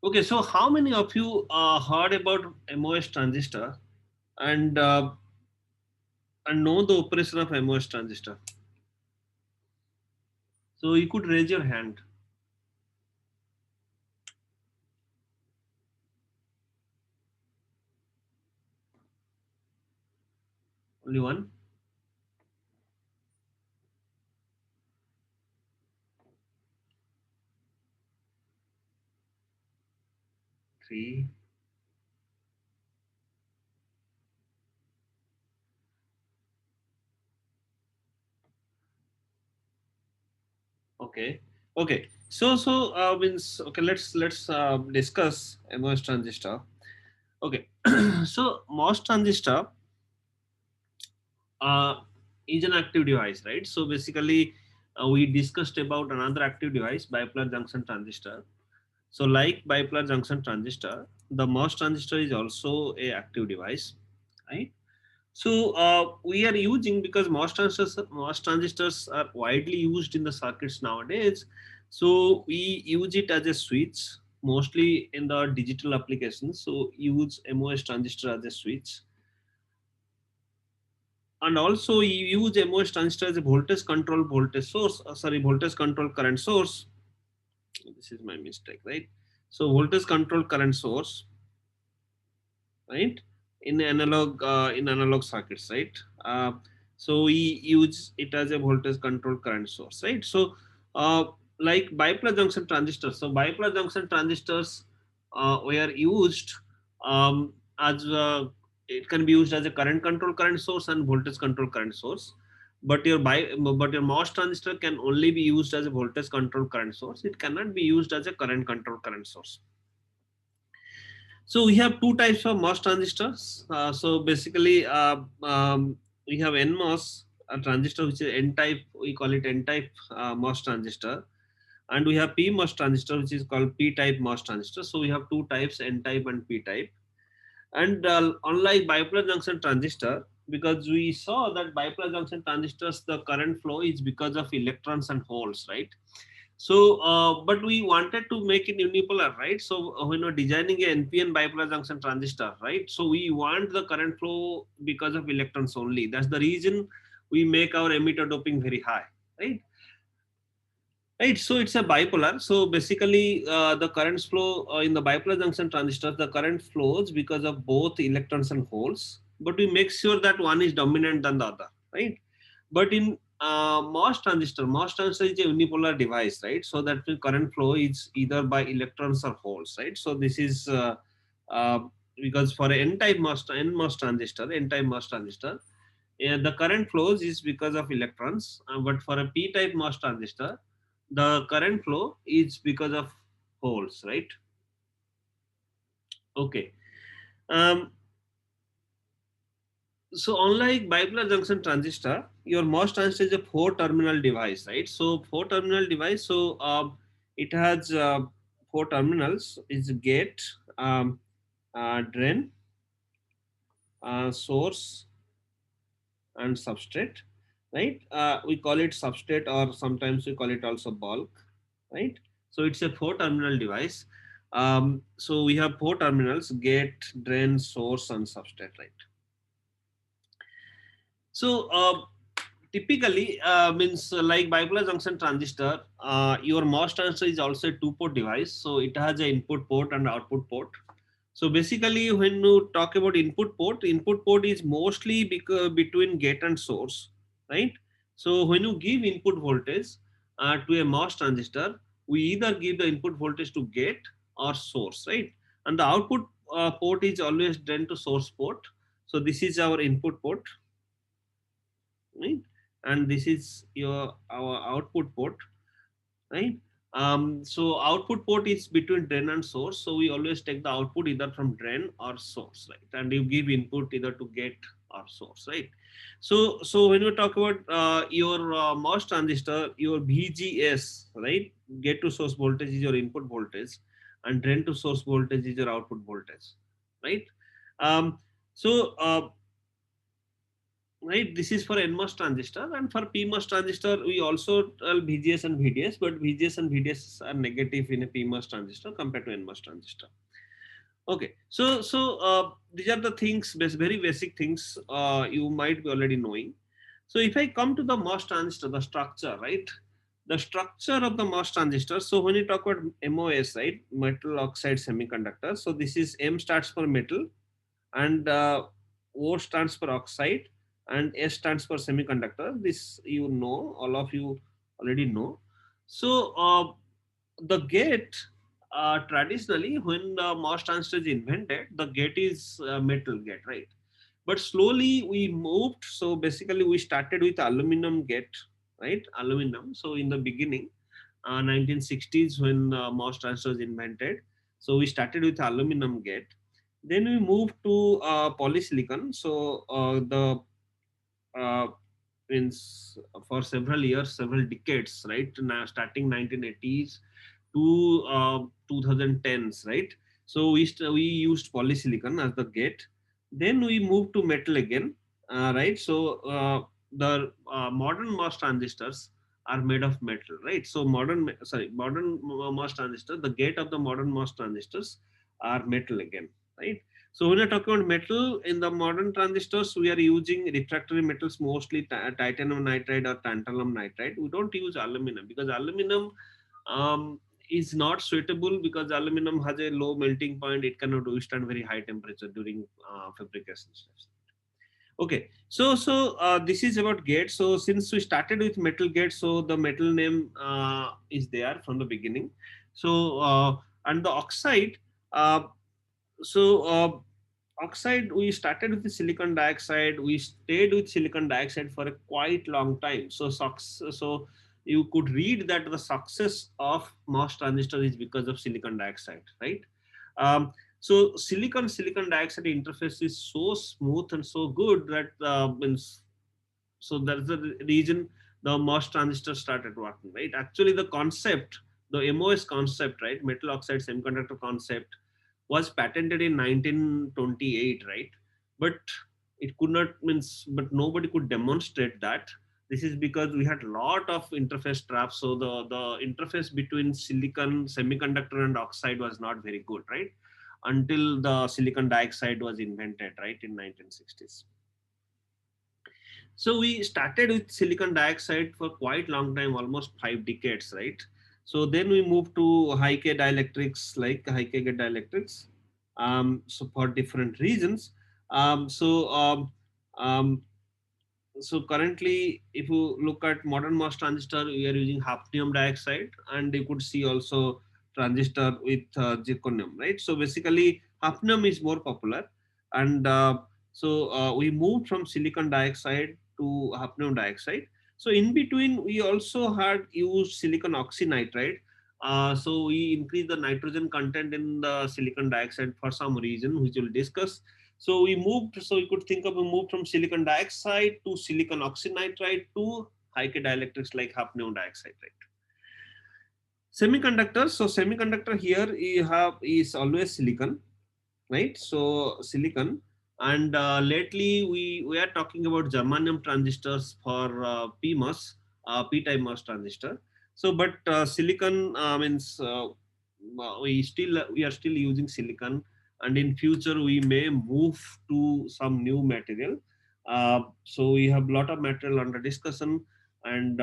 Okay, so how many of you heard about MOS transistor and know the operation of MOS transistor? So you could raise your hand. Only one, three. Okay, okay. So means okay. Let's discuss MOS transistor. Okay, so MOS transistor uh, is an active device, right? So basically, we discussed about another active device, bipolar junction transistor. So like bipolar junction transistor, the MOS transistor is also a active device, right? So we are using because MOS transistors are widely used in the circuits nowadays. So we use it as a switch mostly in the digital applications. So use MOS transistor as a switch, and also you use MOS transistor as a voltage control voltage source. Voltage control current source. This is my mistake, right? So voltage control current source, right, in analog circuits, right? So we use it as a voltage control current source, right? So uh, like bipolar junction transistors, so bipolar junction transistors were used as it can be used as a current control current source and voltage control current source, but your MOS transistor can only be used as a voltage control current source. It cannot be used as a current control current source. So we have two types of MOS transistors. So basically, we have NMOS transistor, which is N type. We call it N type MOS transistor, and we have PMOS transistor, which is called P type MOS transistor. So we have two types, N type and P type. And unlike bipolar junction transistor, because we saw that bipolar junction transistors, the current flow is because of electrons and holes, right? So, but we wanted to make it unipolar, right? So, when we're designing a NPN bipolar junction transistor, right? So, we want the current flow because of electrons only. That's the reason we make our emitter doping very high, right? Right. So, it's a bipolar. So, basically, the currents flow in the bipolar junction transistor, the current flows because of both electrons and holes, but we make sure that one is dominant than the other, right? But in MOS transistor is a unipolar device, right? So that the current flow is either by electrons or holes, right? So this is uh, because for an N-type MOS transistor, the current flows is because of electrons, but for a P-type MOS transistor, the current flow is because of holes, right? Okay. Um, so unlike bipolar junction transistor, your MOS transistor is a four-terminal device, right? So four-terminal device. So it has four terminals: is gate, drain, source, and substrate, right? We call it substrate, or sometimes we call it also bulk, right? So it's a four-terminal device. So we have four terminals: gate, drain, source, and substrate, right? So typically means like bipolar junction transistor, your MOS transistor is also a two-port device. So it has an input port and output port. So basically, when you talk about input port is mostly between gate and source, right? So when you give input voltage to a MOS transistor, we either give the input voltage to gate or source, right? And the output port is always drain to source port. So this is our input port, right? And this is your our output port, right? So output port is between drain and source, so we always take the output either from drain or source, right? And you give input either to gate or source, right? So when you talk about your MOS transistor, your VGS, right, gate to source voltage is your input voltage, and drain to source voltage is your output voltage, right? um, so right? This is for NMOS transistor, and for PMOS transistor we also tell VGS and VDS, but VGS and VDS are negative in a PMOS transistor compared to NMOS transistor. Okay, so these are the things, very basic things you might be already knowing. So if I come to the MOS transistor, the structure, right? The structure of the MOS transistor. So when you talk about MOS, right, metal oxide semiconductor. So this is M stands for metal, and O stands for oxide, and S stands for semiconductor. This you know, all of you already know. So the gate, traditionally when the MOS transistor is invented, the gate is metal gate, right? But slowly we moved. So basically we started with aluminum gate, right? Aluminum. So in the beginning, 1960s, when MOS transistor was invented, so we started with aluminum gate. Then we moved to polysilicon. So the uh, means for several years, several decades, right? Now, starting 1980s to 2010s, right? So we used polysilicon as the gate. Then we moved to metal again, right? So the modern MOS transistors are made of metal, right? So modern MOS transistor, the gate of the modern MOS transistors are metal again, right? So when you're talking about metal in the modern transistors, we are using refractory metals, mostly titanium nitride or tantalum nitride. We don't use aluminum because aluminum is not suitable, because aluminum has a low melting point. It cannot withstand very high temperature during fabrication steps. Okay, so this is about gate. So since we started with metal gate, so the metal name is there from the beginning. So and the oxide. Uh, so oxide, we started with the silicon dioxide. We stayed with silicon dioxide for a quite long time. So you could read that the success of MOS transistor is because of silicon dioxide, right? So silicon dioxide interface is so smooth and so good that means, so that's the reason the MOS transistor started working, right? Actually, the concept, the MOS concept, right, metal oxide semiconductor concept, was patented in 1928, right? But it could not means, but nobody could demonstrate that. This is because we had a lot of interface traps. So the interface between silicon semiconductor and oxide was not very good, right? Until the silicon dioxide was invented, right, in 1960s. So we started with silicon dioxide for quite long time, almost 5 decades, right? So then we moved to high K dielectrics, like high K gate dielectrics. So for different reasons. Um, so um, um, so currently, if you look at modern MOS transistor, we are using hafnium dioxide, and you could see also transistor with zirconium, right? So basically, hafnium is more popular, and we moved from silicon dioxide to hafnium dioxide. So in between, we also had used silicon oxynitride. So we increased the nitrogen content in the silicon dioxide for some reason, which we'll discuss. So we moved, so you could think of, we moved from silicon dioxide to silicon oxynitride to high K dielectrics like hafnium dioxide, right? Semiconductors, so semiconductor here you have is always silicon, right? So silicon, and lately we are talking about germanium transistors for PMOS, P-type MOS transistor. So, but silicon means we are still using silicon, and in future we may move to some new material. So we have a lot of material under discussion, and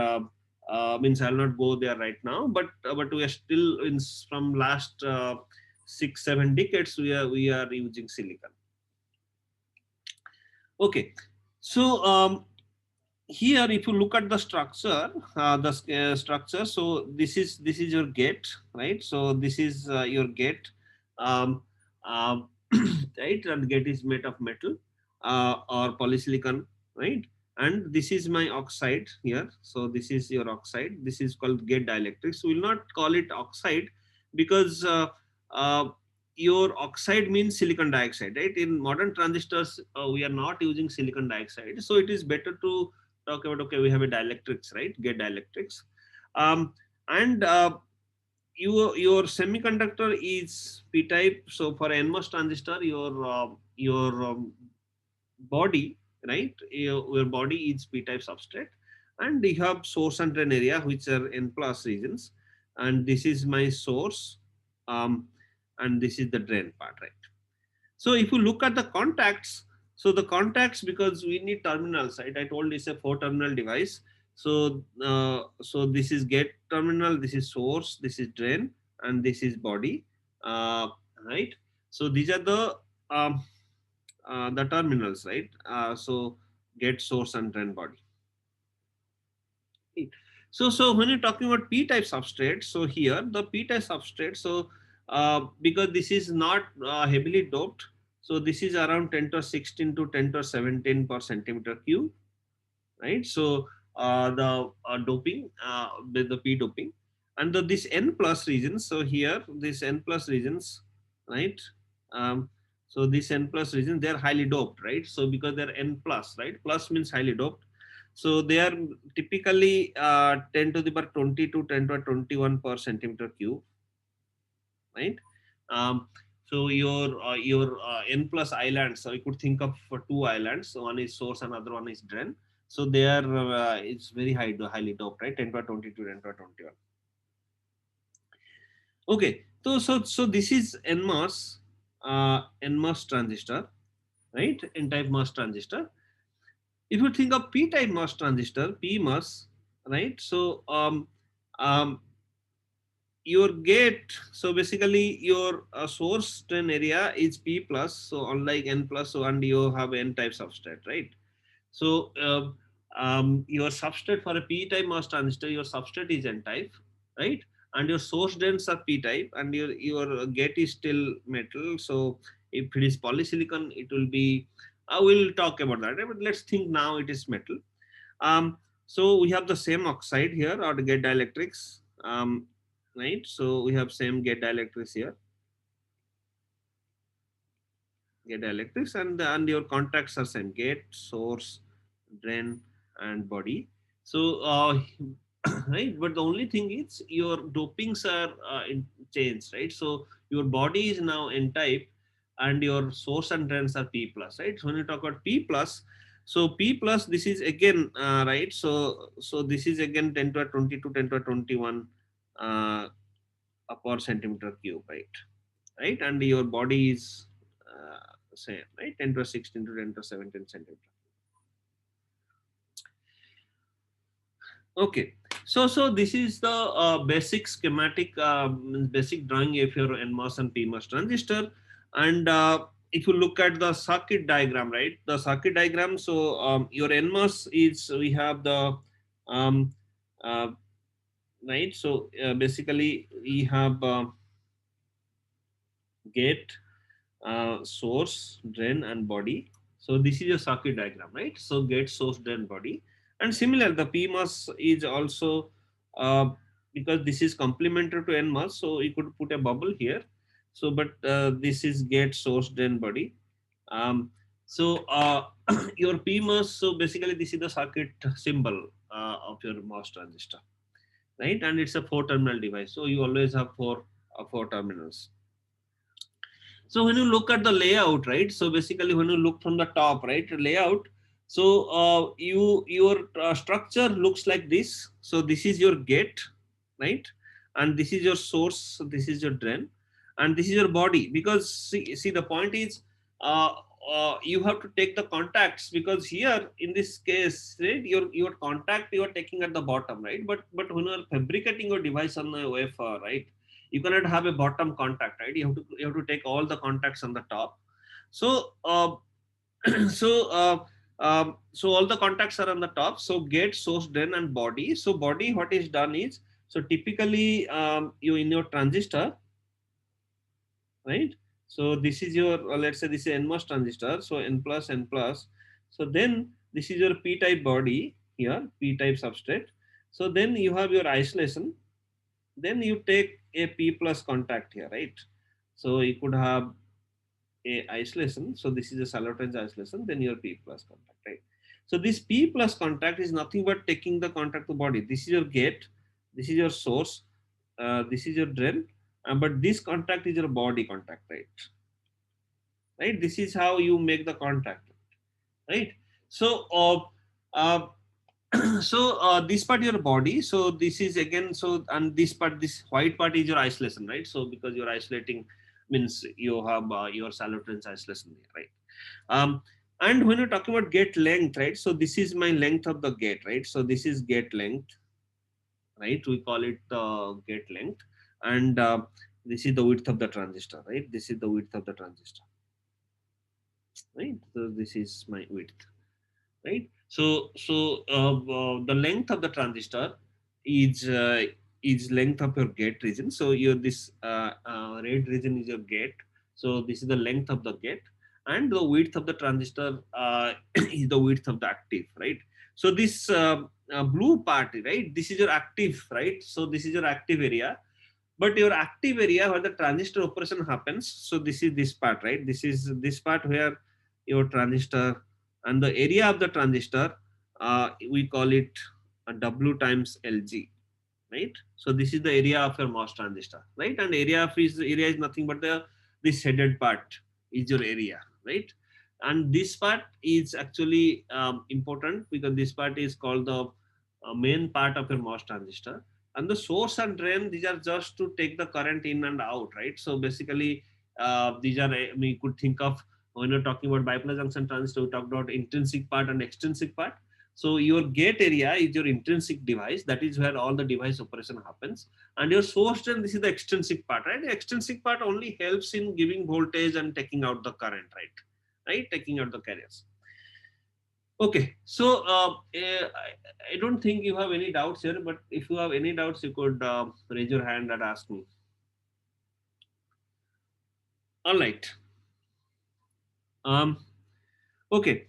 means I'll not go there right now, but we are still in from last 6-7 decades we are using silicon. Okay, so here if you look at the structure, structure, so this is your gate, right? So this is your gate, um, um, right? And gate is made of metal or polysilicon, right? And this is my oxide here. So this is your oxide. This is called gate dielectrics. We will not call it oxide because uh, your oxide means silicon dioxide, right? In modern transistors, we are not using silicon dioxide, so it is better to talk about, okay, we have a dielectrics, right? Gate dielectrics, and your semiconductor is p-type. So for NMOS transistor, your body, right? Your body is p-type substrate, and you have source and drain area which are n plus regions, and this is my source, um, and this is the drain part, right? So if you look at the contacts, so the contacts, because we need terminals, right? I told it's a 4-terminal device. So this is gate terminal, this is source, this is drain, and this is body, uh, right? So these are the terminals, right? So gate, source, and drain, body. So when you're talking about p-type substrate, so here the p-type substrate, so because this is not heavily doped, so this is around 10 to 16 to 10 to 17 per centimeter cube, right? So the doping, with the p doping, and this n plus regions. So here this n plus regions, right? Um, so this n plus regions, they are highly doped, right? So because they're n plus, right? Plus means highly doped. So they are typically 10 to the power 20 to 10 to the 21 per centimeter cube, right? Um, so your n plus islands. So you could think of two islands. So one is source, another one is drain. So they are it's very highly doped, right? 10 to the 22, 10 to the 21. Okay. So this is NMOS transistor, right? N-type MOS transistor. If you think of p-type MOS transistor, PMOS, right? So um, your gate, so basically your source drain area is p plus, so unlike n plus, so and you have n type substrate, right? So your substrate for a p type MOS transistor, your substrate is n type, right? And your source drains are p type, and your gate is still metal. So if it is polysilicon, it will be, I will talk about that, right? But let's think now it is metal. um, so we have the same oxide here, or the gate dielectrics, right? So we have same gate dielectrics here, gate dielectrics, and your contacts are same: gate, source, drain, and body. So right, but the only thing is your dopings are changed, right? So your body is now n type, and your source and drains are p plus, right? So when you talk about p plus, so p plus, this is again right. So this is again 10 to the 22, 10 to the 21 per centimeter cube, right? Right, and your body is same, right? 10 to the 16 to 10 to the 17 centimeter. Okay, so this is the basic schematic, basic drawing of your NMOS and PMOS transistor, and if you look at the circuit diagram, right? The circuit diagram. So your NMOS is, we have the um, uh, right. So basically we have gate, source, drain, and body. So this is a circuit diagram, right? So gate, source, drain, body. And similar, the PMOS is also, because this is complementary to NMOS, so you could put a bubble here. So, but this is gate, source, drain, body. Um, so your PMOS, so basically this is the circuit symbol of your MOS transistor, right? And it's a 4-terminal device. So you always have four terminals. So when you look at the layout, right? So basically, when you look from the top, right, layout. So your structure looks like this. So this is your gate, right? And this is your source. So this is your drain, and this is your body. Because see the point is, uh, you have to take the contacts, because here in this case, right, your contact you are taking at the bottom, right? But when you are fabricating your device on the wafer, right? You cannot have a bottom contact, right? You have to take all the contacts on the top. So so so all the contacts are on the top. So gate, source, drain, and body. So body, what is done is, so typically you in your transistor, right? So this is your, let's say this is NMOS transistor, so n plus, n plus. So then this is your p type body here, p type substrate. So then you have your isolation, then you take a p plus contact here, right? So you could have a isolation. So this is a Salotens isolation, then your p plus contact, right? So this p plus contact is nothing but taking the contact to body. This is your gate, this is your source, this is your drain, but this contact is your body contact, right? Right, this is how you make the contact, right? So uh, so this part your body, so this is again, so and this part, this white part is your isolation, right? So because you're isolating means you have your salutary isolation there, right? And when you're talking about gate length, right, so this is my length of the gate, right? So this is gate length, right? We call it gate length. And this is the width of the transistor, right? This is the width of the transistor, right? So this is my width, right? So the length of the transistor is length of your gate region. So your this red region is your gate. So this is the length of the gate, and the width of the transistor is the width of the active, right? So this blue part, right? This is your active, right? So this is your active area. But your active area where the transistor operation happens, so this is this part, right? This is this part where your transistor, and the area of the transistor, we call it W times Lg, right? So this is the area of your MOS transistor, right? And area is nothing but the this shaded part is your area, right? And this part is actually important because this part is called the main part of your MOS transistor. And the source and drain, these are just to take the current in and out, right? So basically, these are, we could think of, when you're talking about bipolar junction transistor, we talked about intrinsic part and extrinsic part. So your gate area is your intrinsic device. That is where all the device operation happens. And your source drain, this is the extrinsic part, right? The extrinsic part only helps in giving voltage and taking out the current, right? Right? Taking out the carriers. Okay. So I don't think you have any doubts here, but if you have any doubts, you could raise your hand and ask me. All right. Okay.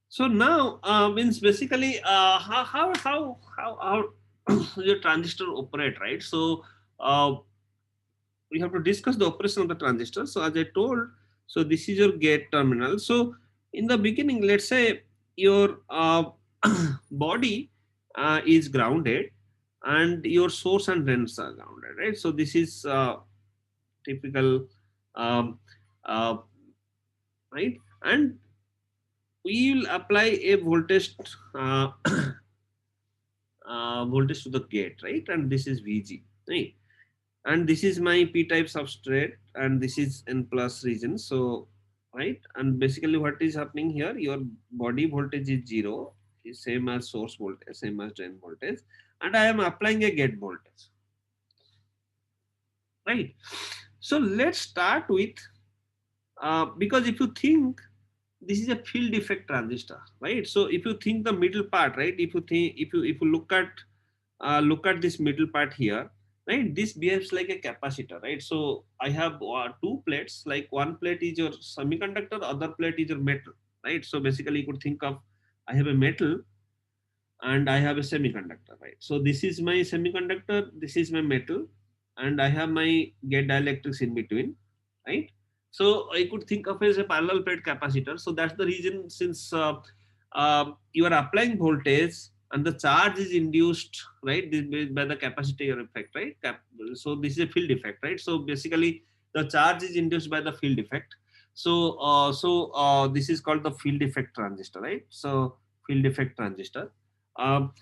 So now means basically how your transistor operate, right? So we have to discuss the operation of the transistor. So as I told, so this is your gate terminal. So in the beginning, let's say your body is grounded and your source and drains are grounded, right? So this is typical, um, uh, right? And we will apply a voltage uh, voltage to the gate, right? And this is Vg, right? And this is my p-type substrate, and this is n plus region. So right, and basically what is happening here, your body voltage is 0, is same as source voltage, same as drain voltage, and I am applying a gate voltage, right? So let's start with because if you think this is a field effect transistor, right? So if you think the middle part, right, if you think, if you look at this middle part here, right? This behaves like a capacitor, right? So I have two plates, like one plate is your semiconductor, other plate is your metal, right? So basically you could think of, I have a metal and I have a semiconductor, right? So this is my semiconductor, this is my metal, and I have my gate dielectrics in between, right? So I could think of as a parallel plate capacitor. So that's the reason, since you are applying voltage and the charge is induced, right, by the capacitor effect, right? So this is a field effect, right? So basically the charge is induced by the field effect. So this is called the field effect transistor, right? So field effect transistor. um,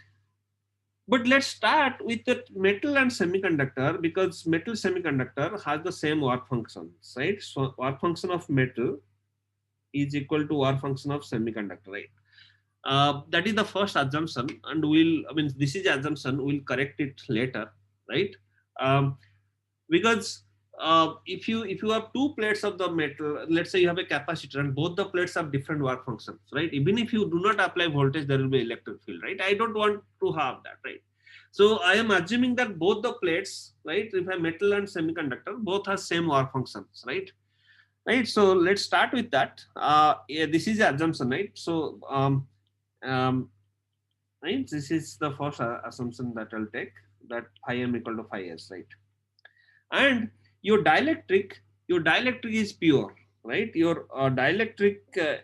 but let's start with the metal and semiconductor, because metal semiconductor has the same work functions, right? So work function of metal is equal to work function of semiconductor, right? That is the first assumption, and I mean, this is assumption, we'll correct it later, right? Um, because if you have two plates of the metal, let's say you have a capacitor and both the plates have different work functions, right? Even if you do not apply voltage, there will be electric field, right? I don't want to have that, right? So I am assuming that both the plates, right, if a metal and semiconductor, both have same work functions, right? Right. So let's start with that. Yeah, this is the assumption, right? So um, right, this is the first assumption that I'll take, that phi m equal to phi s, right? And your dielectric is pure, right? Your dielectric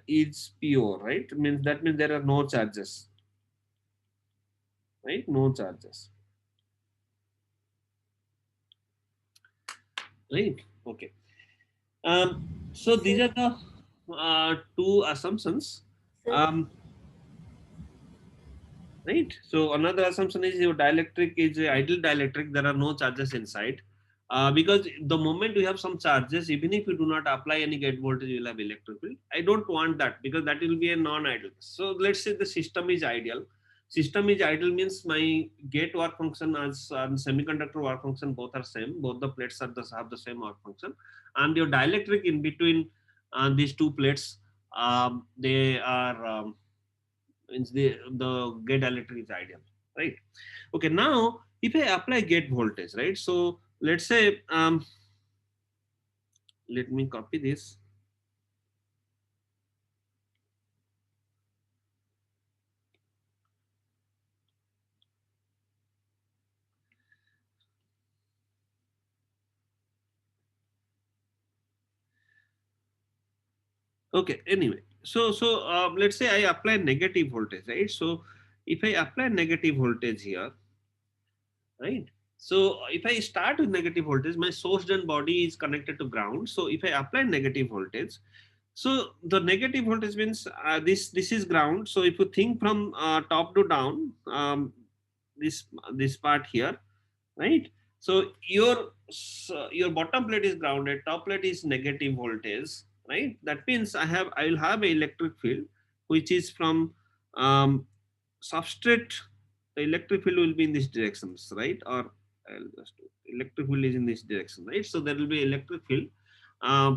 is pure, right? Means that means there are no charges, right? No charges, right? Okay. So these are the two assumptions. sir. Right. So another assumption is your dielectric is a ideal dielectric. There are no charges inside. Because the moment you have some charges, even if you do not apply any gate voltage, you will have electric field. I don't want that because that will be a non-ideal. So let's say the system is ideal. System is ideal means my gate work function as semiconductor work function both are same. Both the plates have the same work function, and your dielectric in between these two plates, they are means the gate electric is ideal, right? Okay, now if I apply gate voltage, right? So let's say let me copy this. Okay, anyway, so let's say I apply negative voltage, right? So if I apply negative voltage here, right? So if I start with negative voltage, my source and body is connected to ground. So if I apply negative voltage, so the negative voltage means this is ground. So if you think from top to down, this this part here, right? So your bottom plate is grounded, top plate is negative voltage, right? That means I will have a electric field which is from um, substrate. The electric field will be in this directions, right? Or I'll just electric field is in this direction, right? So there will be electric field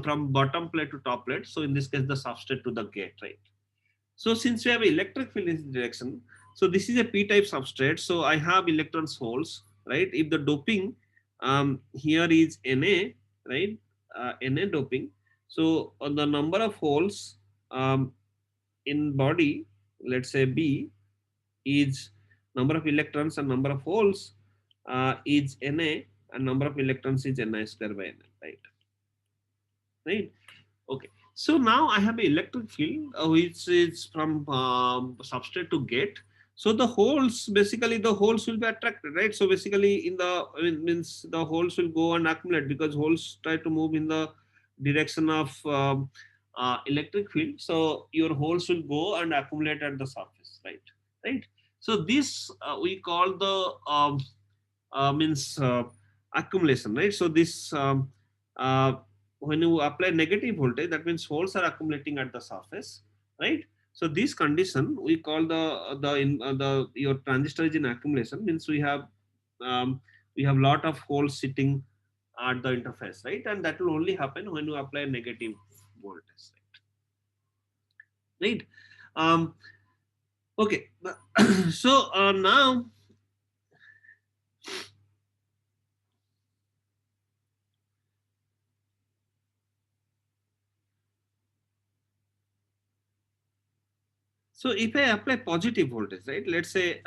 from bottom plate to top plate. So in this case, the substrate to the gate, right? So since we have electric field in this direction, so this is a p-type substrate. So I have electrons holes, right? If the doping here is Na, right? Na doping. So on the number of holes in body, let's say B is number of electrons and number of holes is Na, and number of electrons is Ni square by Na, right? Right. Okay. So now I have an electric field which is from substrate to gate. So the holes, basically the holes will be attracted, right? So basically in the, I mean, means the holes will go and accumulate because holes try to move in the direction of electric field. So your holes will go and accumulate at the surface, right? Right. So this we call the means accumulation, right? So this when you apply negative voltage, that means holes are accumulating at the surface, right? So this condition we call the your transistor is in accumulation, means um, we have lot of holes sitting at the interface, right? And that will only happen when you apply negative voltage, right? Um, okay, so now so if I apply positive voltage, right? Let's say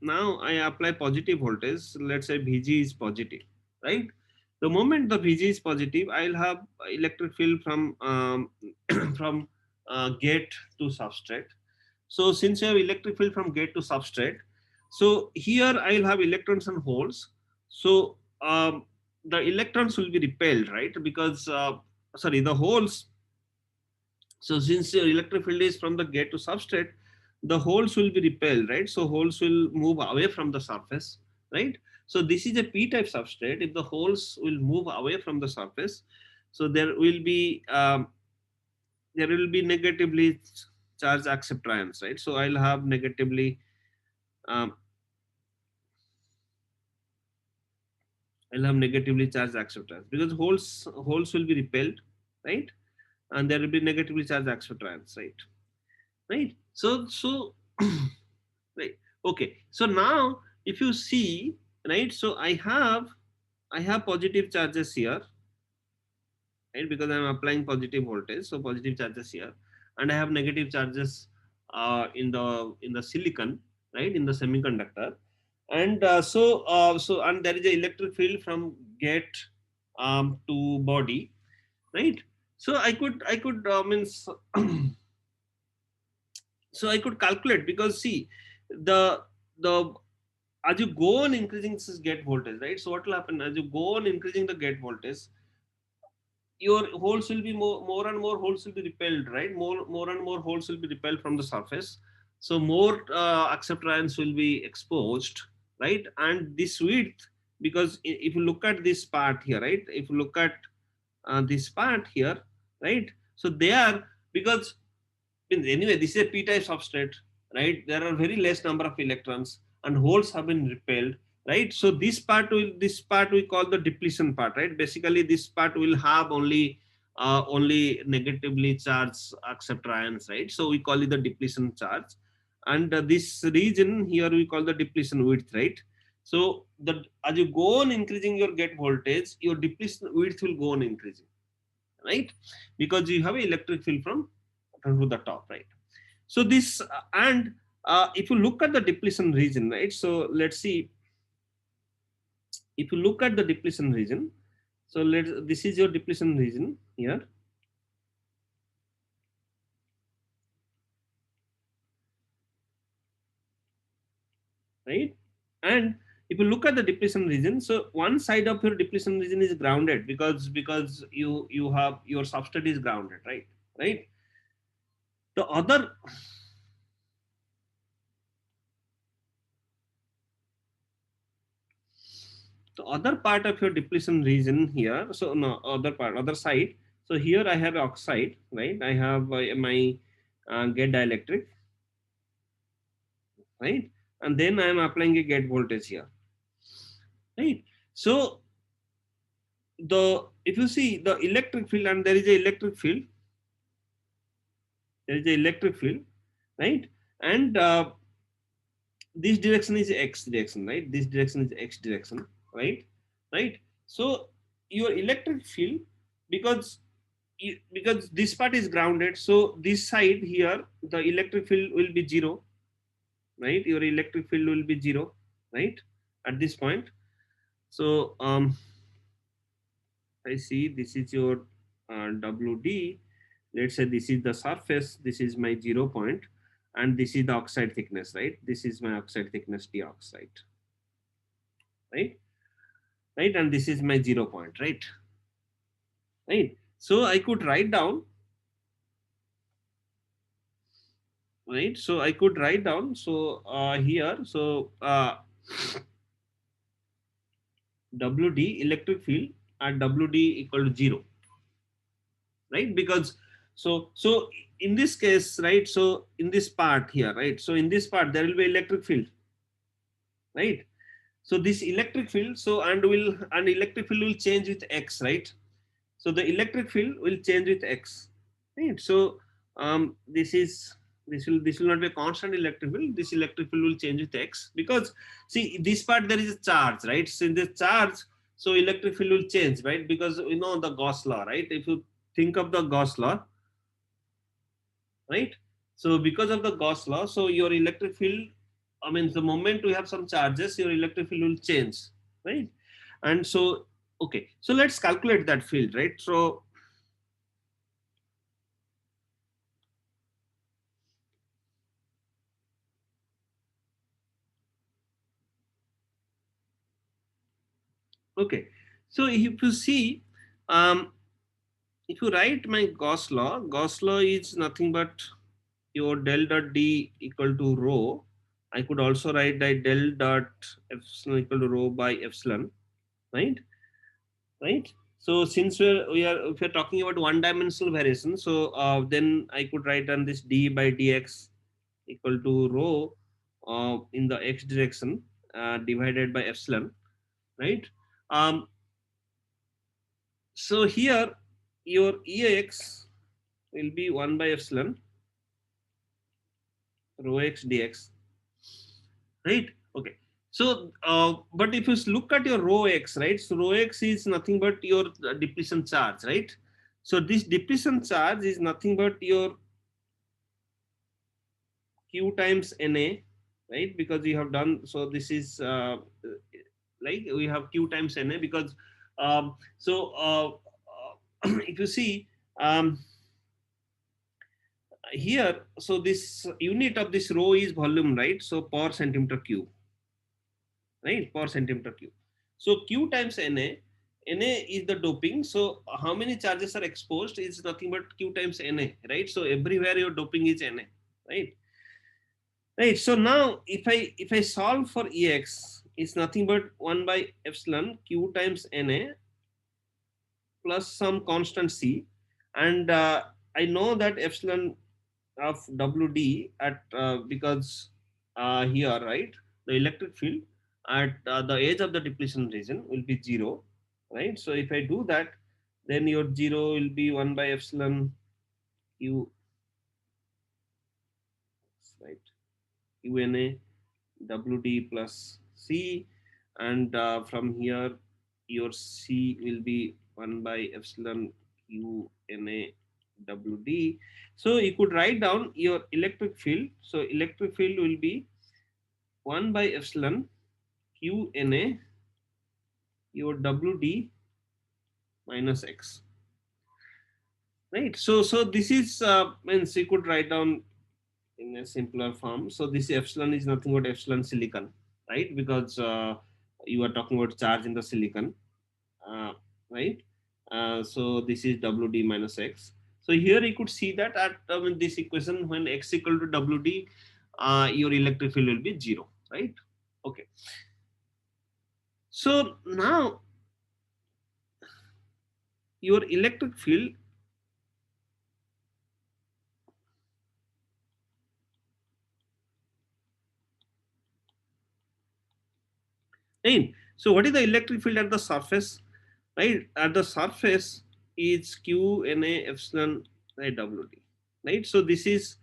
now I apply positive voltage. Let's say Vg is positive, right? The moment the Vg is positive, I'll have electric field from from gate to substrate. So since you have electric field from gate to substrate, so here I'll have electrons and holes. So the electrons will be repelled, right? Because sorry, the holes, so since your electric field is from the gate to substrate, the holes will be repelled, right? So holes will move away from the surface, right? So this is a p-type substrate. If the holes will move away from the surface, so there will be negatively charged accept ions, right? So I'll have um, negatively charged accept ions because holes will be repelled, right? And there will be negatively charged accept ions, right? Right. So right. Okay. So now if you see, right, so I have positive charges here, right, because I'm applying positive voltage, so positive charges here, and I have negative charges in the silicon, right, in the semiconductor, and so and there is a electric field from gate to body, right. So I could means so I could calculate, because see, the as you go on increasing this gate voltage, right? So what will happen as you go on increasing the gate voltage? your holes will be more and more holes will be repelled, right? More and more holes will be repelled from the surface. So more acceptor ions will be exposed, right? And this width, because if you look at this part here, right? If you look at this part here, right? So they are, because anyway, this is a p-type substrate, right? There are very less number of electrons and holes have been repelled, right? So this part we call the depletion part, right? Basically this part will have only negatively charged acceptor ions, right? So we call it the depletion charge. And this region here we call the depletion width, right? So the as you go on increasing your gate voltage, your depletion width will go on increasing, right? Because you have an electric field from to the top, right? So this and if you look at the depletion region, right? So let's see, if you look at the depletion region, so this is your depletion region here, right? And if you look at the depletion region, so one side of your depletion region is grounded, because you have your substrate is grounded, right? Right. The other, the other part of your depletion region here, so no, other side, so here I have oxide, right? I have my gate dielectric, right? And then I am applying a gate voltage here, right? So the, if you see the electric field, and there is a electric field, there is a electric field, right? And this direction is x direction, right? This direction is x direction, right? Right. So your electric field, because because this part is grounded, so this side here the electric field will be zero, right? Your electric field will be zero, right, at this point. So I see this is your WD. Let's say this is the surface, this is my 0 point, and this is the oxide thickness, right? This is my oxide thickness, d oxide, right? Right, and this is my 0 point, right? Right. So I could write down, right? So I could write down, so here, so WD electric field at WD equal to 0, right? Because so in this case, right? So in this part here, right? So in this part there will be electric field, right? So this electric field, so and electric field will change with x, right? So the electric field will change with x, right? So this will not be a constant electric field. This electric field will change with x, because see this part there is a charge, right? So in the charge, so electric field will change, right? Because you know the Gauss law, right? If you think of the Gauss law, right? So because of the Gauss law, so your electric field, I mean, the moment we have some charges, your electric field will change, right? And so, okay, so let's calculate that field, right? So, okay, so if you see, if you write my Gauss law is nothing but your del dot D equal to rho. I could also write that del dot epsilon equal to rho by epsilon, right? Right. So since if we're talking about one dimensional variation, so then I could write on this d by dx equal to rho in the x direction divided by epsilon, right? Um, so here your ex will be 1 by epsilon rho x dx, right? Okay. So, but if you look at your rho x, right? So rho x is nothing but your depletion charge, right? So this depletion charge is nothing but your q times Na, right? Because we have done, so this is like we have q times Na, because so if you see here, so this unit of this rho is volume, right? So per centimeter cube, right? Per centimeter cube. So q times Na Na is the doping. So how many charges are exposed is nothing but Q times Na, right? So everywhere your doping is Na, right? Right. So now if I solve for Ex, it's nothing but 1 by epsilon Q times Na plus some constant C, and I know that epsilon of WD at because here, right, the electric field at the edge of the depletion region will be 0, right? So if I do that, then your 0 will be 1 by epsilon Q, right, UNA WD plus C, and from here your C will be 1 by epsilon Q Na WD. So you could write down your electric field. So electric field will be 1 by epsilon Q Na your WD minus X. Right. So this is means you could write down in a simpler form. So this epsilon is nothing but epsilon silicon, right? Because you are talking about charge in the silicon, uh, right? So this is WD minus X. So here you could see that at this equation, when X equal to WD, your electric field will be 0, right? Okay. So now your electric field, right? So what is the electric field at the surface? Right, at the surface is Q Na epsilon right, WD, right? So this is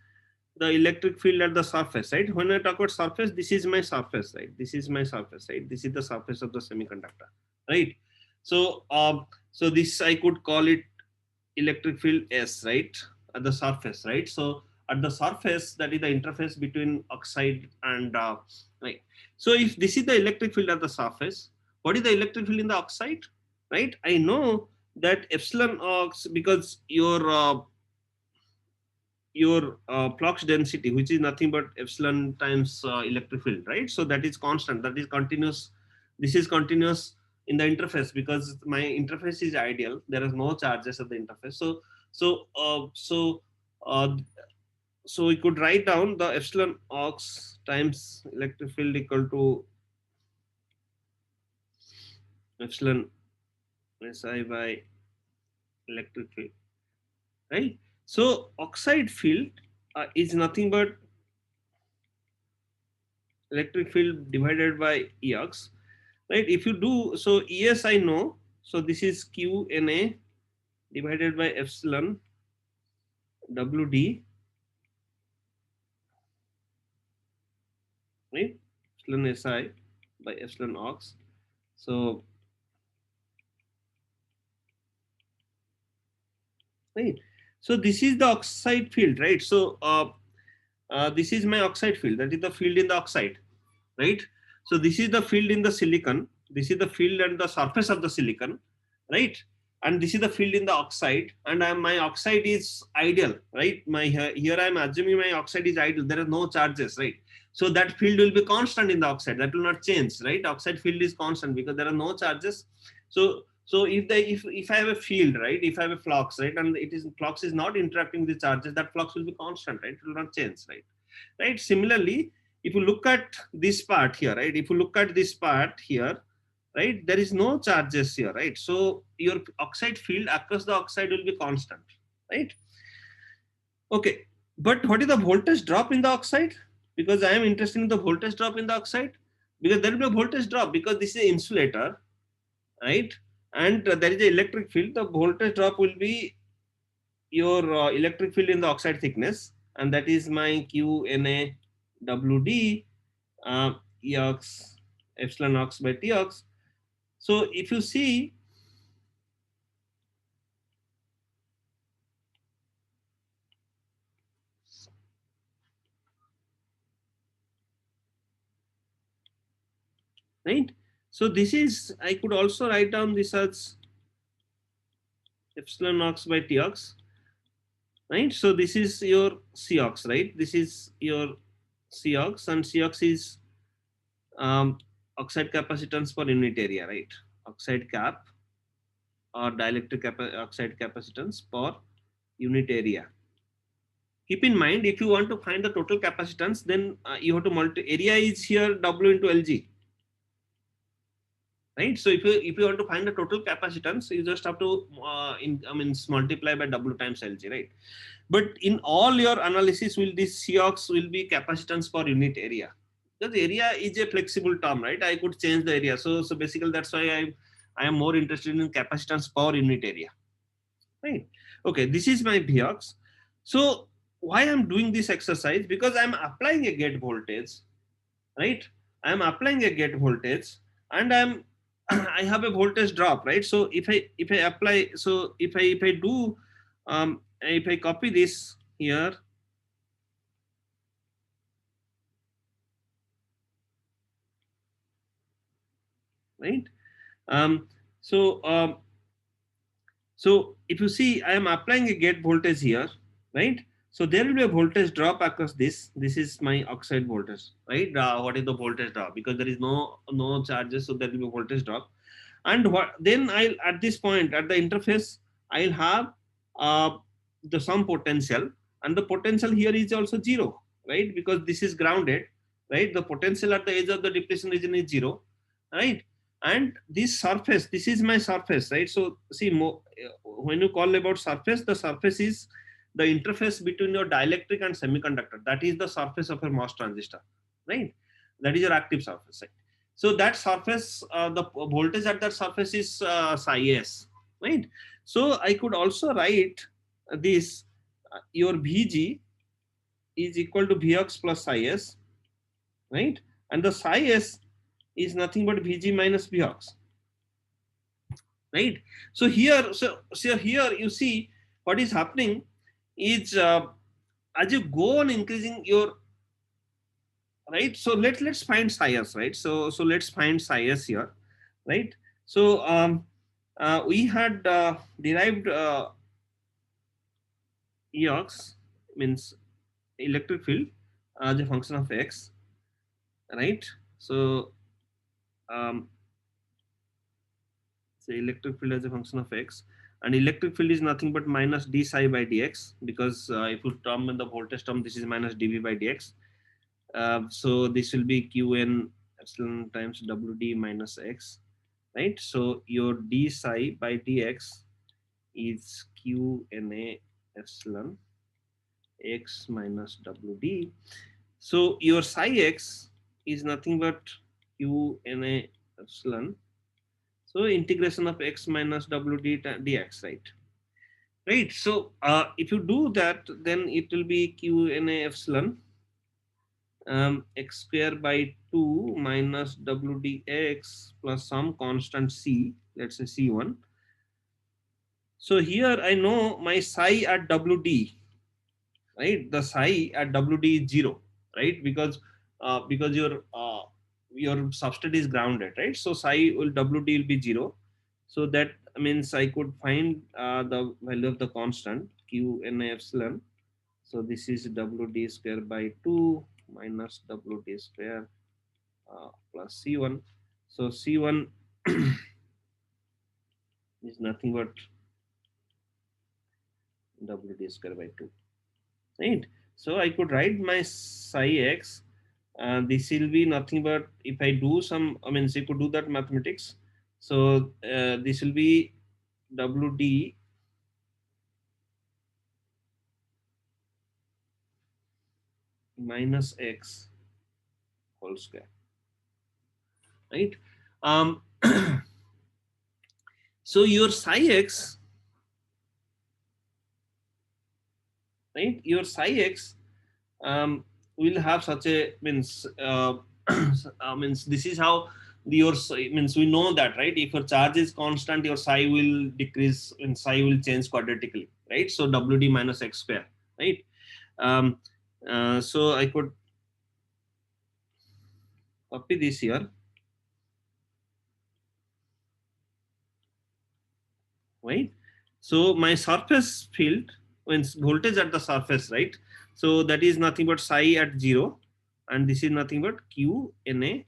the electric field at the surface, right? When I talk about surface, this is my surface, right? This is my surface, right? This is the surface of the semiconductor, right? So so this I could call it electric field S, right, at the surface, right? So at the surface, that is the interface between oxide and right. So if this is the electric field at the surface, what is the electric field in the oxide, right? I know that epsilon ox, because your flux density, which is nothing but epsilon times electric field, right? So that is constant, that is continuous. This is continuous in the interface because my interface is ideal. There is no charges at the interface. So uh, so we could write down the epsilon ox times electric field equal to epsilon Si by electric field, right? So oxide field is nothing but electric field divided by Ex, right? If you do so, Es I know, so this is Q Na divided by epsilon WD, right? Epsilon Si by epsilon ox. So right, so this is the oxide field, right? So this is my oxide field, that is the field in the oxide, right? So this is the field in the silicon, this is the field and the surface of the silicon, right? And this is the field in the oxide, and my oxide is ideal, right? My here I am assuming my oxide is ideal, there are no charges, right? So that field will be constant in the oxide, that will not change, right? Oxide field is constant because there are no charges. So if I have a field, right, if I have a flux, right, and it is flux is not interacting with the charges, that flux will be constant, right? It will not change, right? Right. Similarly, if you look at this part here, right, if you look at this part here, right, there is no charges here, right? So your oxide field across the oxide will be constant, right? Okay, but what is the voltage drop in the oxide? Because I am interested in the voltage drop in the oxide, because there will be a voltage drop because this is an insulator, right? And there is an electric field. The voltage drop will be your electric field in the oxide thickness, and that is my Q Na WD Ex epsilon ox by Tx. So if you see, right? So this is, I could also write down this as epsilon ox by Tx, right? So this is your Cox, right? This is your Cox, and Cox is oxide capacitance per unit area, right? Oxide cap or dielectric oxide capacitance per unit area. Keep in mind, if you want to find the total capacitance, then you have to area is here W into Lg, right? So if you want to find the total capacitance, you just have to multiply by W times Lg, right? But in all your analysis, will this Cox will be capacitance per unit area, because area is a flexible term, right? I could change the area. So basically that's why I am more interested in capacitance per unit area, right? Okay, this is my Vox. So why I'm doing this exercise? Because I'm applying a gate voltage, right? I'm applying a gate voltage, and I'm I have a voltage drop, right? So if I apply, so if I do if I copy this here, right? Um, so so if you see, I am applying a gate voltage here, right? So there will be a voltage drop across this. This is my oxide voltage, right? What is the voltage drop? Because there is no charges, so there will be a voltage drop. And what then I'll at this point at the interface, I'll have uh, the some potential, and the potential here is also zero, right? Because this is grounded, right? The potential at the edge of the depletion region is zero, right? And this surface, this is my surface, right? So see, when you call about surface, the surface is the interface between your dielectric and semiconductor. That is the surface of a MOS transistor, right? That is your active surface, right? So that surface, the voltage at that surface is psi s, right? So I could also write this, your Vg is equal to Vx plus psi s, right? And the psi s is nothing but Vg minus Vx, right? So here, so here you see what is happening is as you go on increasing your, right? So let's find psi s, right? So let's find psi s here, right? So we had derived Eox, means electric field as a function of x, right? So um, say electric field as a function of x, and electric field is nothing but minus d psi by dx, because if you term in the voltage term, this is minus dv by dx. So this will be qn epsilon times wd minus x, right? So your d psi by dx is qna epsilon x minus wd. So your psi x is nothing but qna epsilon. So integration of x minus wd dx, right? Right. So if you do that, then it will be qna epsilon x square by 2 minus wdx plus some constant c, let's say c1. So here I know my psi at wd, right? The psi at wd is 0, right? Because your substrate is grounded, right? So psi will wd will be 0. So that means I could find the value of the constant q n epsilon. So this is wd square by 2 minus wd square plus c1. So c1 is nothing but wd square by 2, right? So I could write my psi x. This will be nothing but, if I do some, I mean, so you could do that mathematics. So this will be wd minus x whole square, right? Um, so your psi x, right? Your psi x will have such a, means means this is how your means we know that, right? If your charge is constant, your psi will decrease and psi will change quadratically, right? So wd minus x square, right? um, so I could copy this here, right? So my surface field means voltage at the surface, right? So that is nothing but psi at 0, and this is nothing but q na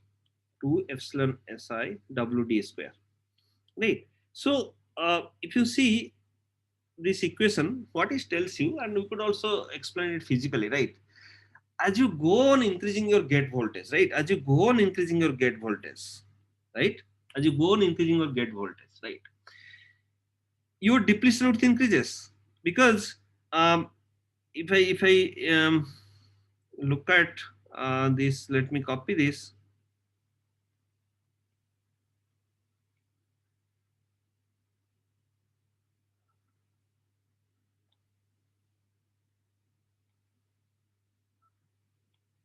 2 epsilon si wd square, right? So if you see this equation, what it tells you, and we could also explain it physically, right? As you go on increasing your gate voltage, right? As you go on increasing your gate voltage, right? As you go on increasing your gate voltage, right? Your depletion width increases because if I look at this, let me copy this.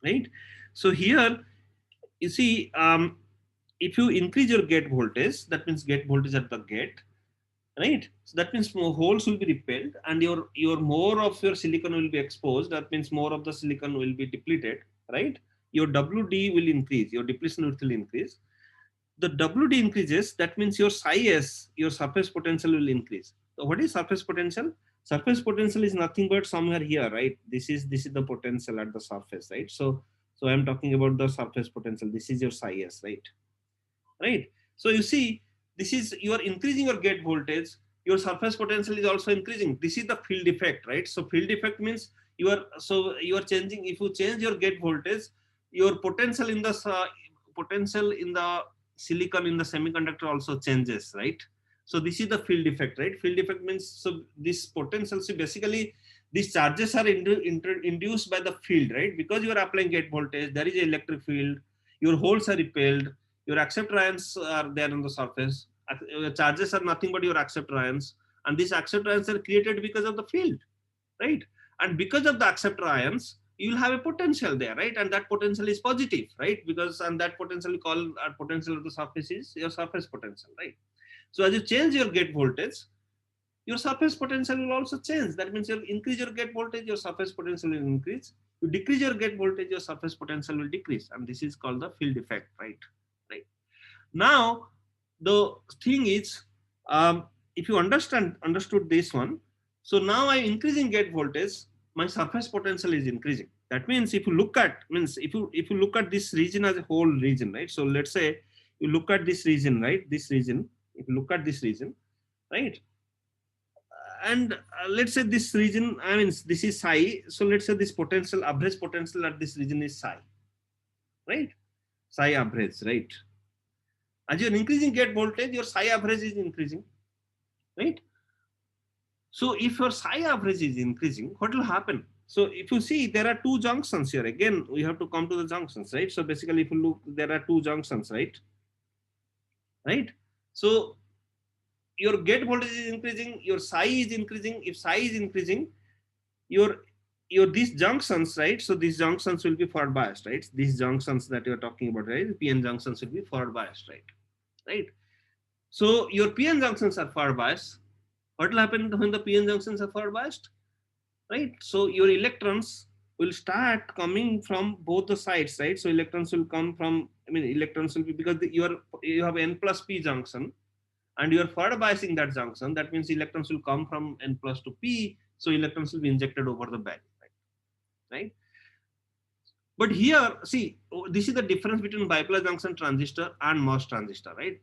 Right. So here you see, if you increase your gate voltage, that means gate voltage at the gate, right? So that means more holes will be repelled, and your more of your silicon will be exposed. That means more of the silicon will be depleted, right? Your WD will increase, your depletion width will increase. The WD increases, that means your psi s, your surface potential will increase. So what is surface potential? Surface potential is nothing but somewhere here, right? This is the potential at the surface, right? So I'm talking about the surface potential. This is your psi s, right? Right. So you see, this is, you are increasing your gate voltage, your surface potential is also increasing. This is the field effect, right? So field effect means you are changing. If you change your gate voltage, your potential in the silicon, in the semiconductor also changes, right? So this is the field effect, right? Field effect means, so this potential, so basically these charges are induced by the field, right? Because you are applying gate voltage, there is an electric field, your holes are repelled, your acceptor ions are there on the surface. Charges are nothing but your acceptor ions, and these acceptor ions are created because of the field, right? And because of the acceptor ions, you will have a potential there, right? And that potential is positive, right? Because, and that potential we call, our potential of the surface is your surface potential, right? So as you change your gate voltage, your surface potential will also change. That means you increase your gate voltage, your surface potential will increase. You decrease your gate voltage, your surface potential will decrease, and this is called the field effect, right? Right. Now, the thing is, if you understood this one, so now I increasing gate voltage, my surface potential is increasing. That means if you look at, means if you look at this region as a whole region, right? So let's say you look at this region, right? This region, if you look at this region, right? And let's say this region, I mean, this is psi. So let's say this potential, average potential at this region is psi, right? Psi average, right? As you're increasing gate voltage, your psi average is increasing, right? So if your psi average is increasing, what will happen? So if you see, there are two junctions here. Again, we have to come to the junctions, right? So basically, if you look, there are two junctions, right? Right? So your gate voltage is increasing, your psi is increasing. If psi is increasing, your these junctions, right? So these junctions will be forward biased, right? These junctions that you're talking about, right? PN junctions will be forward biased, right? Right? So your PN junctions are forward biased. What will happen when the PN junctions are forward biased? Right? So your electrons will start coming from both the sides, right? So electrons will come from, I mean, electrons will be, because you have N plus P junction, and you are forward biasing that junction. That means electrons will come from N plus to P. So electrons will be injected over the band, right? Right? But here, see, this is the difference between bipolar junction transistor and MOS transistor, right?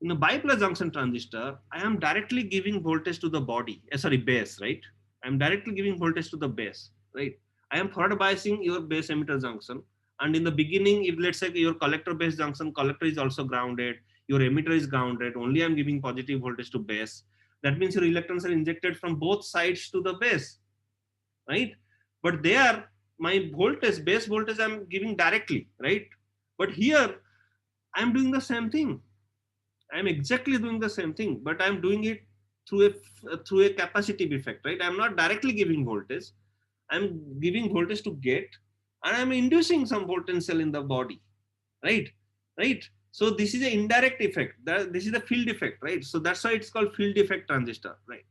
In a bipolar junction transistor, I am directly giving voltage to the body, sorry, base, right? I'm directly giving voltage to the base, right? I am forward biasing your base emitter junction. And in the beginning, if let's say your collector base junction, collector is also grounded, your emitter is grounded, only I'm giving positive voltage to base. That means your electrons are injected from both sides to the base, right? But there, my voltage, base voltage, I'm giving directly, right? But here, I'm doing the same thing. I'm exactly doing the same thing, but I'm doing it through a capacitive effect, right? I'm not directly giving voltage. I'm giving voltage to gate, and I'm inducing some potential in the body, right? Right. So this is an indirect effect. This is the field effect, right? So that's why it's called field effect transistor, right?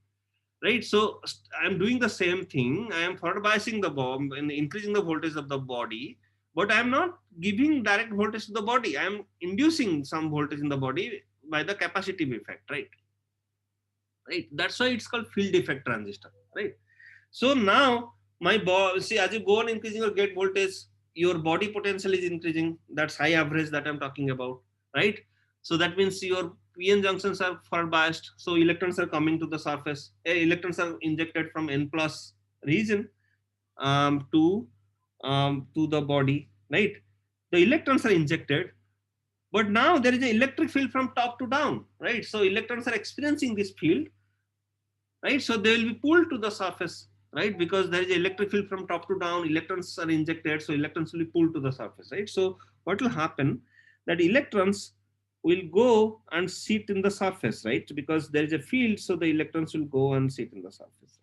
Right. So I'm doing the same thing. I am forward biasing the bomb and increasing the voltage of the body, but I'm not giving direct voltage to the body. I'm inducing some voltage in the body by the capacitive effect, right? Right. That's why it's called field effect transistor, right? So now my body, see, as you go on increasing your gate voltage, your body potential is increasing. That's high average that I'm talking about, right? So that means your PN junctions are forward biased, so electrons are coming to the surface. Electrons are injected from N plus region to the body, right? The electrons are injected, but now there is an electric field from top to down, right? So electrons are experiencing this field, right? So they will be pulled to the surface, right? Because there is an electric field from top to down, electrons are injected, so electrons will be pulled to the surface, right? So what will happen, that electrons will go and sit in the surface, right? Because there is a field, so the electrons will go and sit in the surface,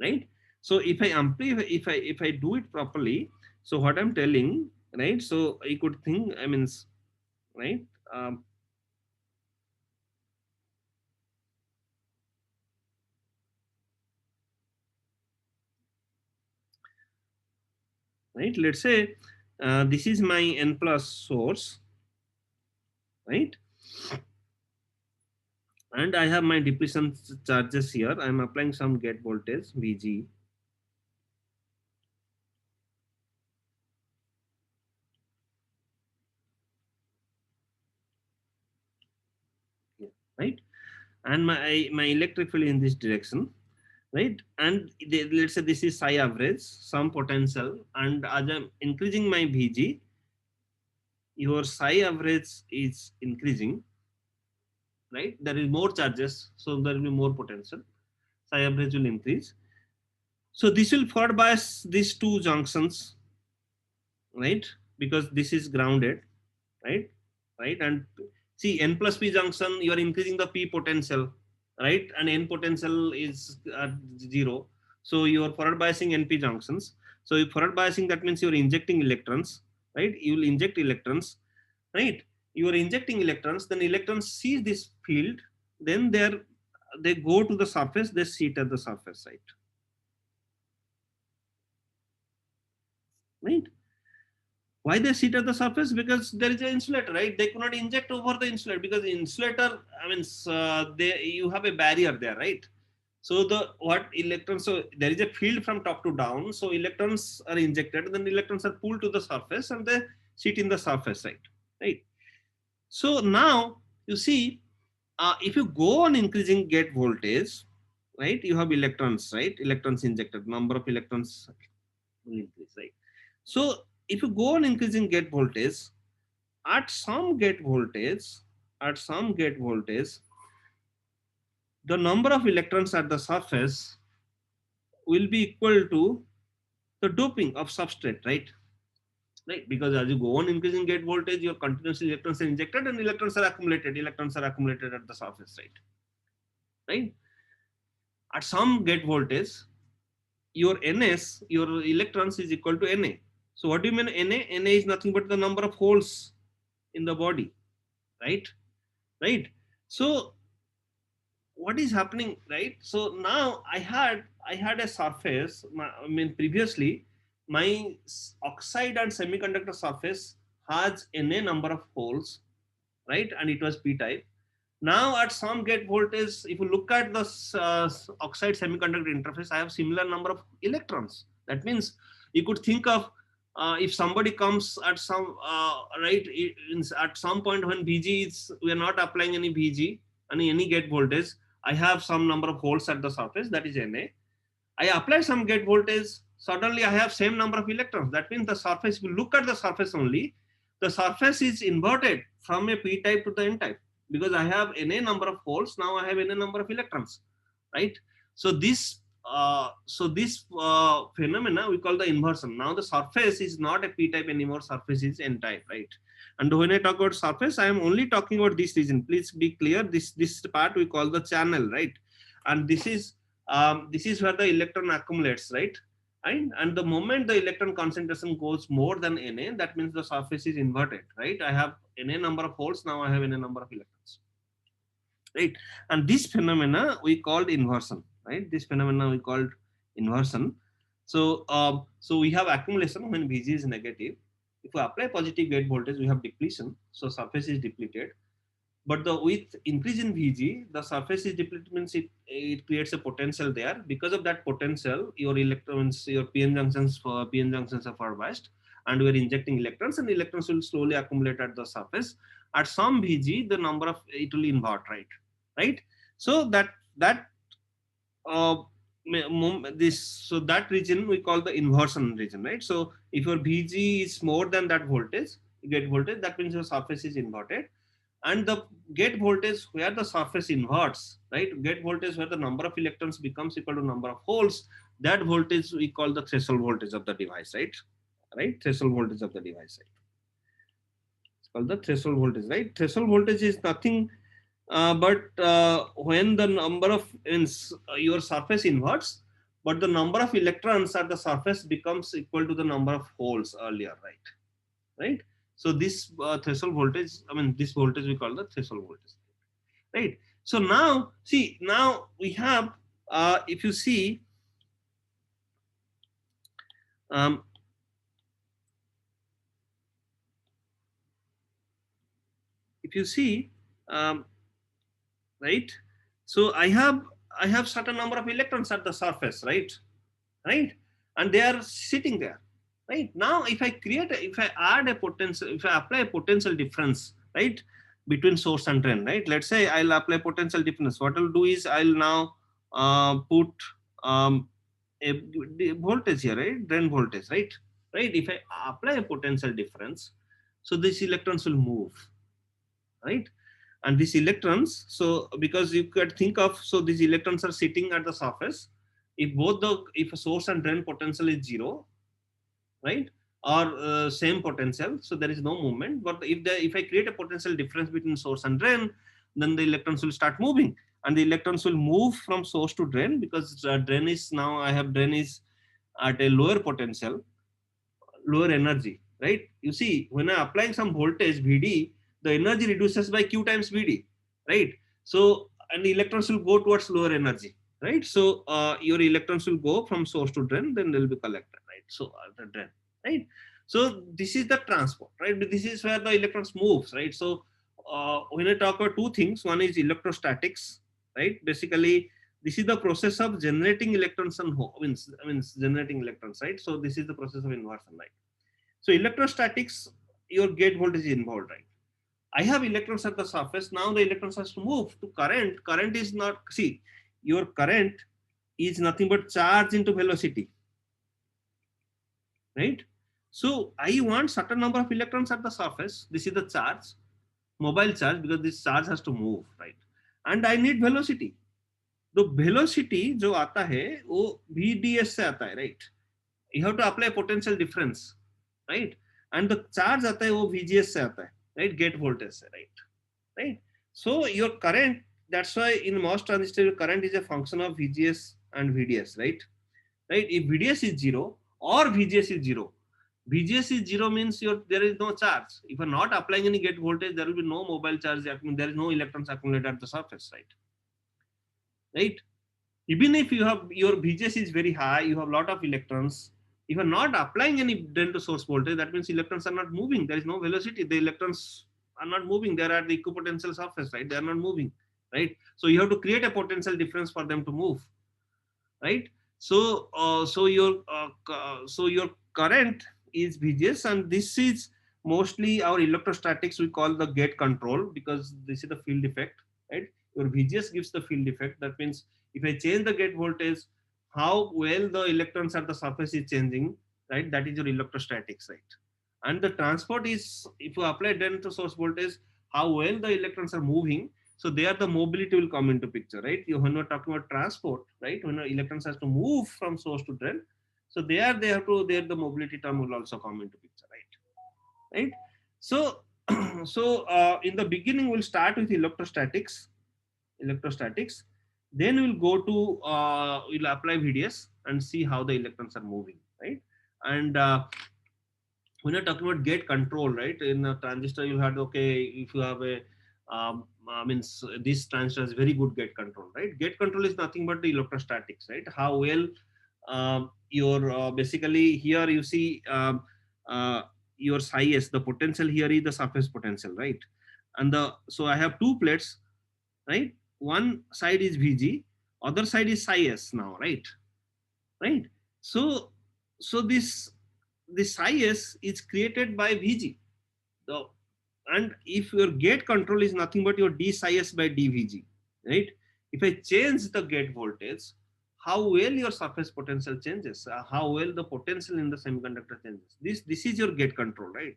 right? So if I amplify, if I do it properly, so what I'm telling, right? So you could think, I mean, right? Um, right, let's say this is my N plus source, right? And I have my depletion charges here. I'm applying some gate voltage VG, right? And my electric field in this direction, right? And let's say this is psi average, some potential, and as I'm increasing my VG, your psi average is increasing, right? There is more charges, so there will be more potential. Psi average will increase. So this will forward bias these two junctions, right? Because this is grounded, right? Right, and see N plus P junction, you are increasing the P potential, right? And N potential is at 0. So you are forward biasing NP junctions. So you forward biasing, that means you are injecting electrons, right? You will inject electrons, right? You are injecting electrons, then electrons see this field, then they go to the surface, they sit at the surface, right? Why they sit at the surface? Because there is an insulator, right? They cannot inject over the insulator, because the insulator, I mean, you have a barrier there, right? So the what electrons, so there is a field from top to down, so electrons are injected, then electrons are pulled to the surface and they sit in the surface, right? So now you see, if you go on increasing gate voltage, right, you have electrons, right? Electrons injected, number of electrons will increase, right? So if you go on increasing gate voltage, at some gate voltage, at some gate voltage, the number of electrons at the surface will be equal to the doping of substrate, right? Right, because as you go on increasing gate voltage, your continuously electrons are injected and electrons are accumulated. Electrons are accumulated at the surface, right? Right. At some gate voltage, your Ns, your electrons is equal to Na. So what do you mean Na? Na is nothing but the number of holes in the body, right? Right. So what is happening, right? So now I had a surface, I mean previously my oxide and semiconductor surface has n number of holes, right? And it was p type. Now at some gate voltage, if you look at the oxide semiconductor interface, I have similar number of electrons. That means you could think of, if somebody comes at some right at some point when VG is, we are not applying any VG any gate voltage, I have some number of holes at the surface, that is Na. I apply some gate voltage, suddenly I have same number of electrons. That means the surface, if you look at the surface only, the surface is inverted from a p type to the n type, because I have Na number of holes, now I have Na number of electrons, right? So this phenomena we call the inversion. Now the surface is not a p type anymore, surface is n type, right? And when I talk about surface, I am only talking about this region. Please be clear. This part we call the channel, right? And this is where the electron accumulates, right? And the moment the electron concentration goes more than Na, that means the surface is inverted, right? I have Na number of holes, now I have Na number of electrons, right? And this phenomena we called inversion, right? This phenomena we called inversion. So we have accumulation when Vg is negative. If we apply positive gate voltage, we have depletion, so surface is depleted. But with increase in Vg, the surface is depleted, means it creates a potential there. Because of that potential, your electrons, your PN junctions are forward biased, and we are injecting electrons, and electrons will slowly accumulate at the surface. at some VG, the number of it will invert, right? So that uh, this, so that region we call the inversion region, right? So if your VG is more than that voltage, gate voltage, that means your surface is inverted. And the gate voltage where the surface inverts, right? Gate voltage where the number of electrons becomes equal to number of holes, that voltage we call the threshold voltage of the device, right? Threshold voltage of the device, right? It's called the threshold voltage, right? Threshold voltage is nothing but when the number of your surface inverts, but the number of electrons at the surface becomes equal to the number of holes earlier, right? So this threshold voltage, I mean this voltage we call the threshold voltage, right? So now see, now we have if you see um, if you see um, right, so I have certain number of electrons at the surface, right, and they are sitting there, right? Now if I if I add a potential, if I apply a potential difference, right, between source and drain, right, let's say I'll apply potential difference. What I'll do is I'll now put um, a voltage here, right, drain voltage, right, if I apply a potential difference, so these electrons will move, right? And these electrons, so because you could think of, so these electrons are sitting at the surface, if both the, if a source and drain potential is zero, right, or same potential, so there is no movement. But if I create a potential difference between source and drain, then the electrons will start moving, and the electrons will move from source to drain, because drain is, now I have drain is at a lower potential, lower energy, right? You see, when I'm applying some voltage VD, the energy reduces by Q times VD, right? So, and the electrons will go towards lower energy, right? So, your electrons will go from source to drain, then they'll be collected, right? So, the drain, right? So, this is the transport, right? This is where the electrons moves, right? So, when I talk about two things, one is electrostatics, right? Basically, this is the process of generating electrons and means generating electrons, right? So this is the process of inversion, right? So electrostatics, your gate voltage is involved, right? I have electrons at the surface. Now the electrons has to move to current. Current is not, see, your current is nothing but charge into velocity, right? So I want certain number of electrons at the surface. This is the charge, mobile charge, because this charge has to move, right? And I need velocity. तो velocity जो आता है वो VDS से आता है, right? You have to apply potential difference, right? And the charge आता है वो VGS से आता है, राइट, गेट वोल्टेज से, right? So your current, that's why in MOS transistor your current is a function of VGS and VDS, right? If VDS is 0 or VGS is 0, VGS is 0 means there is no charge. If you're not applying any gate voltage, there will be no mobile charge. I mean, there is no electrons accumulated at the surface, right? Even if you have, your VGS is very high, you have a lot of electrons, if you are not applying any drain to source voltage, that means electrons are not moving. There is no velocity. The electrons are not moving. They are at the equipotential surface, right? They are not moving, right? So you have to create a potential difference for them to move, right? So, so your current is VGS, and this is mostly our electrostatics. We call the gate control, because this is the field effect, right? Your VGS gives the field effect. That means if I change the gate voltage, how well the electrons at the surface is changing, right? That is your electrostatics, right? And the transport is, if you apply drain to source voltage, how well the electrons are moving. So there the mobility will come into picture, right? When we're talking about transport, right? When the electrons has to move from source to drain, so there they have to, there the mobility term will also come into picture, right? So, so in the beginning we'll start with electrostatics, then we'll go to we'll apply VDS and see how the electrons are moving, right? And when you're talking about gate control, right, in a transistor you had, okay, if you have a means this transistor has very good gate control, right? Gate control is nothing but the electrostatics, right? How well your basically here you see your psi s, the potential here is the surface potential, right? And the, so I have two plates, right? One side is VG, other side is psi s now, right? So, so this psi s is created by VG. The And if your gate control is nothing but your d psi s by dVg, right? If I change the gate voltage, how well your surface potential changes, how well the potential in the semiconductor changes. This is your gate control, right?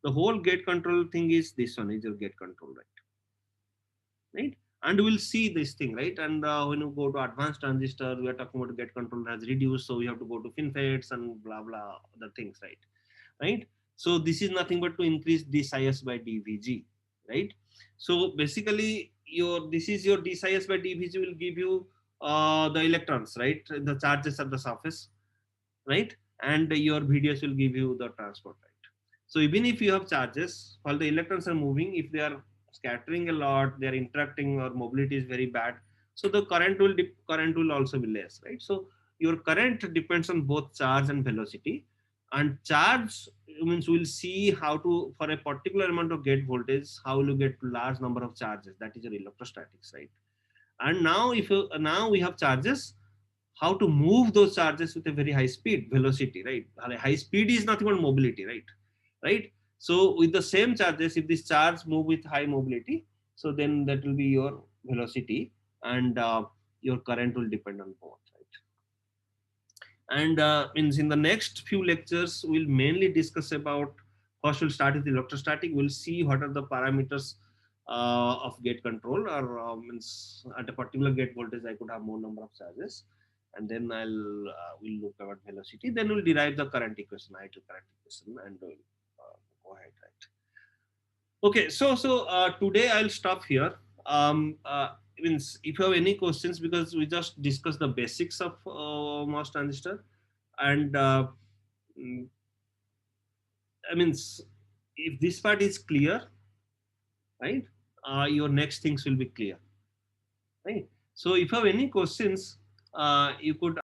The whole gate control thing is this one is your gate control, right? And we'll see this thing, right? And when you go to advanced transistor, we are talking about gate control has reduced, so we have to go to FinFETs and blah blah other things, right? So this is nothing but to increase d psi s by dVg, right? So basically, this is your d psi s by dVg will give you the electrons, right? The charges at the surface, right? And your VDS will give you the transport, right? So even if you have charges, while the electrons are moving, if they are scattering a lot, they are interacting or mobility is very bad, so the current will also be less, right? So your current depends on both charge and velocity. And charge means we'll see how to, for a particular amount of gate voltage, how will you get large number of charges, that is your electrostatics, right? And now if you, now we have charges, how to move those charges with a very high speed velocity, right? High speed is nothing but mobility, right? So with the same charges, if this charge move with high mobility, so then that will be your velocity, and your current will depend on both, right? And means in the next few lectures we'll mainly discuss about, first we'll start with electrostatic, we'll see what are the parameters of gate control, or means at a particular gate voltage I could have more number of charges, and then we'll look about velocity, then we'll derive the current equation, ideal current equation, and we'll go ahead, right? Okay, so today I'll stop here. Means if you have any questions, because we just discussed the basics of MOS transistor, and mm, I mean, if this part is clear, right, your next things will be clear, right? So if you have any questions, you could